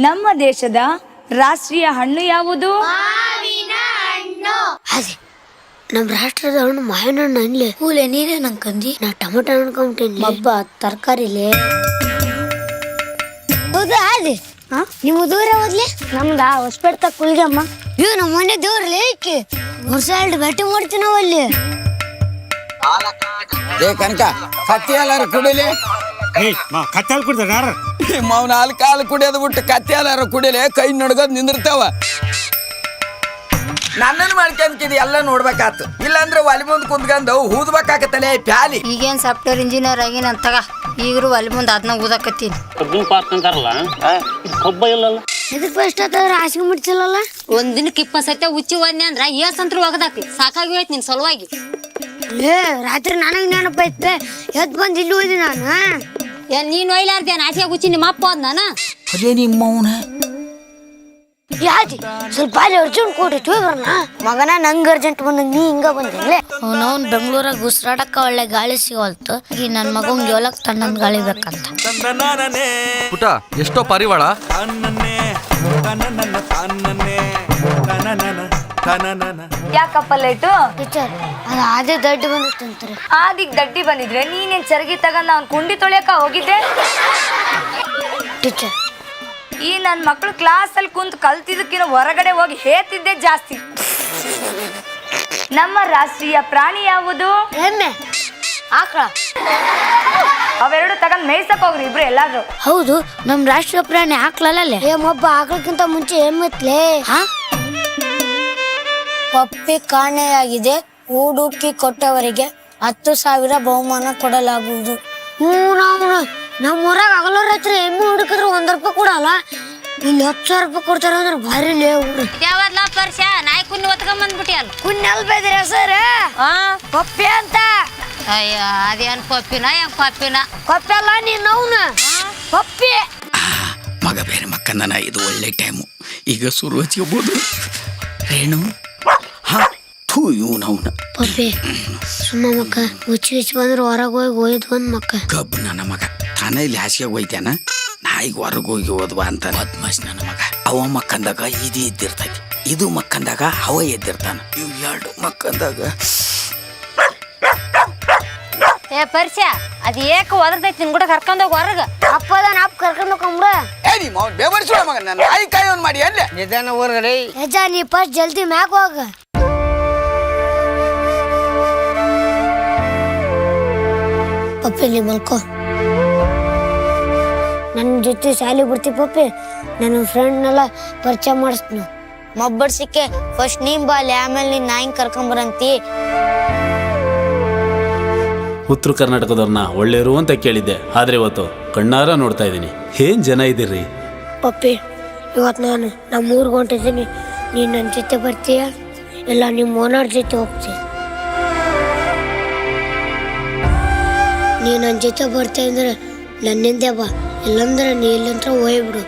ನಮ್ಮ ದೇಶದ ರಾಷ್ಟ್ರೀಯ ಹಣ್ಣು ಯಾವುದು? ಅದೇ ನಮ್ಮ ರಾಷ್ಟ್ರದ ಹಣ್ಣು ಮಾವಿನ ಹಣ್ಣು ಅನ್ಲಿ. ಹೂಲೆ ನೀರೇ ನಂಗಂದಿ. ನಾ ಟೊಮೊಟೊ ಅನ್ಕೊಂಬಿಟ್ಟೇನಿ. ಹಬ್ಬ ತರಕಾರಿಲೇ. ಹೌದಾ ಅದೇ ನಿಮ್ಮ ದೂರ ಹೋದ್ಲಿ? ನಮ್ದ ಹೊಸಪೇಟೆ ತಕ್ಕ ಕುಲ್ಗಮ್ಮ. ಇವ್ ನಮ್ಮ ಮನೆ ದೂರಲೇ ಈಕೆ ವರ್ಷ ಎರಡು ಭೇಟಿ ಮಾಡ್ತೀವಿ ನಾವು ಅಲ್ಲಿ. ಏ ಕನಕ ಕತ್ತಿ ಹಾಲಾರ ಕುಡಿಲಿ. ಕತ್ತಿ ಹಾಲು ಕುಡಿದಾರ ಮಾವನ ಹಾಲು ಕುಡಿಯೋದು ಬಿಟ್ಟು ಕತ್ತಿ ಹಾಲಾರ ಕುಡಿಲಿ. ಕೈ ನಡ್ಗೋದ್ ನಿಂದಿರ್ತಾವ. ನನ್ನನ್ನು ಮಾಡ್ಕೊಂಡ್ಕಿದ್ ಎಲ್ಲ ನೋಡ್ಬೇಕಾತು. ಇಲ್ಲಾಂದ್ರೆ ಒಲಿ ಮುಂದ್ ಕುಂತ್ಕೊಂಡು ಊದ್ಬೇಕಾಗತ್ತಲೆ ಪ್ಯಾಲಿ. ಈಗೇನ್ ಸಾಫ್ಟ್ವೇರ್ ಇಂಜಿನಿಯರ್ ಆಗಿ ನಾನು ತಗ ಈಗರು ಒಲಿ ಮುಂದೆ ಅದನ್ನ ಊದಕತ್ತೀನಿ. ಇದಕ್ಕೆ ಫಸ್ಟ್ ರಾಶಿ ಮುಡ್ಸಲ್ಲ. ಒಂದಿನಕ್ಕೆ 20 ಸತಿ ಉಚ್ಚಿ ಒಂದೇ ಅಂದ್ರ ಏಸಂತ್ರ ಒಗದಾಕ್ಲಿ ಸಾಕಾಗಿ ಹೋಯ್ತು ನಿನ್ ಸಲುವಾಗಿ. ರಾತ್ರಿ ನನಗೆ ನೆನಪ ಐತೆ ಎದ್ ಬಂದು ಇಲ್ಲಿ ಹೋಯ್ದಿ ನಾನು. ನೀನ್ ಒಯ್ಲಾರ್ದೆ ಆಚೆಗೆ ಉಚ್ಚಿ ನಿಮ್ಮ ಅಪ್ಪ ಅದ್ ನಾನು. ಅದೇ ನಿಮ್ಮ ಮೌನ ಯಾಜಿ ಸ್ವಲ್ಪ ಅಲ್ಲಿ ಅರ್ಜೆಂಟ್ ಕೊಟ್ಟಿತ್ತು ಬರೋಣ. ಮಗನ ನಂಗೆ ಅರ್ಜೆಂಟ್ ಬಂದಂಗ ನೀ ಹಿಂಗ ಬಂದಿಲ್ಲ. ಅವನವ್ನು ಬೆಂಗಳೂರಾಗ ಉಸಿರಾಡಕ್ಕ ಒಳ್ಳೆ ಗಾಳಿ ಸಿಗೋಲ್ತು. ಈ ನನ್ನ ಮಗಂಗೆ ಜೋಲಕ್ ತಣ್ಣಂದ್ ಗಾಳಿ ಬೇಕಂತ. ಪುಟ ಎಷ್ಟೋ ಪರಿವಾಳ. ಯಾಕಪ್ಪ ಲೇಟು? ಟೀಚರ್ ಅದು ಆದೇ ದಡ್ಡಿ ಬಂದಿತ್ತಂತಾರೆ. ಆದಿಗ್ ದಡ್ಡಿ ಬಂದಿದ್ರೆ ನೀನೇನ್ ಚರಗಿ ತಗೊಂಡ್ ಅವ್ನ್ ಕುಂಡಿ ತೊಳೆಯಕ ಹೋಗಿದ್ದೆ? ಟೀಚರ್ ಈ ನನ್ನ ಮಕ್ಳು ಕ್ಲಾಸಲ್ಲಿ ಕುಂತು ಕಲ್ತಿದ್ದಕ್ಕಿಂತ ಹೊರಗಡೆ ಹೋಗಿ ಹೇತಿದ್ದೆ ಜಾಸ್ತಿ. ನಮ್ಮ ರಾಷ್ಟ್ರೀಯ ಪ್ರಾಣಿ ಯಾವುದು? ಎಮ್ಮೆ ಆಕಳ. ಅವೆರಡು ತಗೊಂಡ್ ಮೇಯ್ಸಕ್ ಹೋಗ್ರಿ ಇಬ್ರು ಎಲ್ಲಾದ್ರು. ಹೌದು ನಮ್ ರಾಷ್ಟ್ರೀಯ ಪ್ರಾಣಿ ಆಕಳಲ್ಲೇ. ಒಬ್ಬ ಆಕಳಕ್ಕಿಂತ ಮುಂಚೆ ಎಮ್ಮೆತ್ಲೇ. ಪಪ್ಪಿ ಕಾಣೆಯಾಗಿದೆ. ಹೂಡುಕಿ ಕೊಟ್ಟವರಿಗೆ 10,000 ಬಹುಮಾನ ಕೊಡಲಾಗುವುದು. ನಮ್ಮ ಊರಾಗ ಹಗಲೋರ್ ಹತ್ರ ಎಮ್ಮೆ ಹುಡುಕಿದ್ರೆ 1 ರೂಪಾಯಿ ಕೊಡಲ್ಲ. ಇಲ್ಲಿ 10,000 ರೂಪಾಯಿ ಕೊಡ್ತಾರ ಅಂದ್ರೆ ಭಾರಿ ಲೇ ಊರು. ಯಾವದ್ಲ ಪರ್ಷ ನಾಯಿ ಕುನ್ನಿ ಒತ್ಕೊಂಡ್ ಬಂದ್ಬಿಟ್ಟಿ ಅಲ್ಲ. ಕುಣ್ಣಲ್ ಬೇದ್ರಿ ಹೆಸರು ಪಪ್ಪಿ ಅಂತ. ಅಯ್ಯ ಅದೇನ್ ಪಪ್ಪಿನ ಹೆಂಗ್ ಪಪ್ಪಿನ? ಪಪ್ಪಿ ಅಲ್ಲ ನೀನ್ ಅವನು ಪಪ್ಪಿ. ಮಗ ಬೇರೆ ಮಕ್ಕಂದನ. ಇದು ಒಳ್ಳೆ ಟೈಮು. ಈಗ ಸುರು ಹಚ್ಕೋಬಹುದು. ರೇಣು ಇವನವನ ಪಪ್ಪಿ ಸುಮ್ಮ ಮಕ್ಕ ಮುಚ್ಚಿ ಬಂದ್ರೆ ಹೊರಗೆ ಹೋಗಿ ಒಯ್ದು ಬಂದ್ ಮಕ್ಕ. ಕಬ್ಬು ನನ್ನ ಮಗ ತಾನೇ ಇಲ್ಲಿ ಹಾಸಿಗೆ ಹೋಯ್ತಾನ. ನಾಯಿಗೆ ಹೊರಗೆ ಹೋಗಿ ಓದ್ವಾ ಅಂತ ಬದ್ಮಾಶ್ ನನ್ನ ಮಗ. ಅವ ಮಕ್ಕಂದಾಗ ಇದು ಎದ್ದಿರ್ತೈತಿ, ಇದು ಮಕ್ಕಂದಾಗ ಅವ ಎದ್ದಿರ್ತಾನ. ಇವ್ ಎರಡು ಮಕ್ಕಂದಾಗ ಏ ಪರ್ಷ ಅದ್ ಏಕ ಒದರ್ತೈತಿ ನಿನ್ ಕೂಡ ಕರ್ಕೊಂಡೋಗಿ ಹೊರಗ. ಅಪ್ಪದನ ಅಪ್ಪ ಕರ್ಕೊಂಡು ಹೋಗ್ಬಿಡ. ಬೇಬರ್ಸೋಳ ಮಗ ನನ್ನ ನಾಯಿ ಕಾಯೋನ್ ಮಾಡಿ ಅಲ್ಲೇ ನಿಧಾನ ಹೊರಗಡೆ. ಯಜ ನೀ ಫಸ್ಟ್ ಜಲ್ದಿ ಮ್ಯಾಗ ಹೋಗ. ಪಪ್ಪಿ ಇಲ್ಲಿ ಮಲ್ಕೋ. ನನ್ನ ಜೊತೆ ಶಾಲೆ ಬಿಡ್ತಿ ಪಪ್ಪಿ. ನನ್ನ ಫ್ರೆಂಡ್ನೆಲ್ಲ ಪರಿಚಯ ಮಾಡಿಸ್ನು. ಮಬ್ಬಡ್ಸಿಕ್ಕೆ ಫಸ್ಟ್ ನೀನ್ ಬಾಲಿ ಆಮೇಲೆ ನೀನ್ ನಾಯಿನ್ ಕರ್ಕೊಂಬರಂತಿ. ಉತ್ತರ ಕರ್ನಾಟಕದವ್ರನ್ನ ಒಳ್ಳೆಯರು ಅಂತ ಕೇಳಿದ್ದೆ, ಆದ್ರೆ ಇವತ್ತು ಕಣ್ಣಾರ ನೋಡ್ತಾ ಇದ್ದೀನಿ. ಏನ್ ಜನ ಇದ್ದೀರಿ ಪಪ್ಪಿ. ಇವತ್ತು ನಾನು ನಮ್ಮ ಊರಿಗೆ ಹೊಂಟಿದ್ದೀನಿ. ನೀನು ನನ್ನ ಜೊತೆ ಬರ್ತೀಯ ಇಲ್ಲ ನಿಮ್ಮ ಓನರ್ ಜೊತೆ ಹೋಗ್ತೀಯ? ನೀ ನನ್ನ ಜೊತೆ ಬರ್ತೀಯ ಅಂದ್ರೆ ನನ್ನಿಂದೆ ಬಾ, ಇಲ್ಲಂದ್ರೆ ನೀ ಇಲ್ಲಂತ್ರ ಹೋಗ್ಬಿಡು.